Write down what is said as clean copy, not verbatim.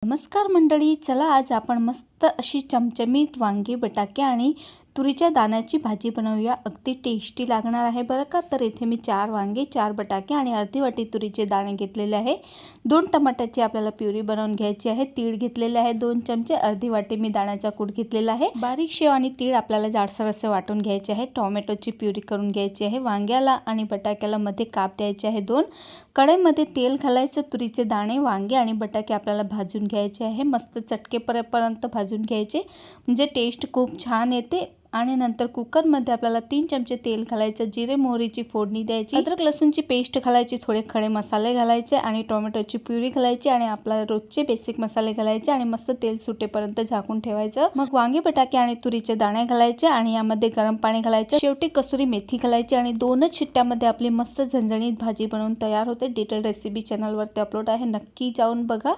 नमस्कार मंडळी, चला आज आपण मस्त अशी चमचमीत वांगे बटाके आणि तुरीच्या दाण्याची भाजी बनवूया। अगदी टेस्टी लागणार आहे बरं का। तर इथे मी 4 वांगे, 4 बटाके आणि अर्धी वाटी तुरीचे दाणे घेतलेले आहे। 2 टमाट्याची आपल्याला प्युरी बनवून घ्यायची आहे। तीळ घेतलेले आहे 2 चमचे, अर्धी वाटी मी दाण्याचा कूट घेतलेला आहे। बारीक शेव आणि तीळ आपल्याला जाडसर असे वाटून घ्यायचे आहे। टोमॅटोची प्युरी करून घ्यायची आहे। वांग्याला आणि बटाक्याला मध्ये काप द्यायचे आहे 2। कढईमध्ये तेल घालायचं, तुरीचे दाणे, वांगे आणि बटाके आपल्याला भाजून घ्यायचे आहे। मस्त चटकेपर्यंत भाजून घ्यायचे, म्हणजे टेस्ट खूप छान येते। आणि नंतर कुकर मध्ये आपल्याला 3 चमचे तेल घालायचं, जिरे मोहरीची फोडणी द्यायची, अद्रक लसूणची पेस्ट घालायची, थोडे खडे मसाले घालायचे आणि टोमॅटोची प्युरी घालायची आणि आपल्याला रोजचे बेसिक मसाले घालायचे आणि मस्त तेल सुटेपर्यंत झाकून ठेवायचं। मग वांगे, बटाके आणि तुरीचे दाणे घालायचे आणि यामध्ये गरम पाणी घालायचं। शेवटी कसुरी मेथी घालायची आणि 2च शिट्ट्यामध्ये आपली मस्त झणझणीत भाजी बनवून तयार होते। डिटेल रेसिपी चॅनलवरती अपलोड आहे, नक्की जाऊन बघा।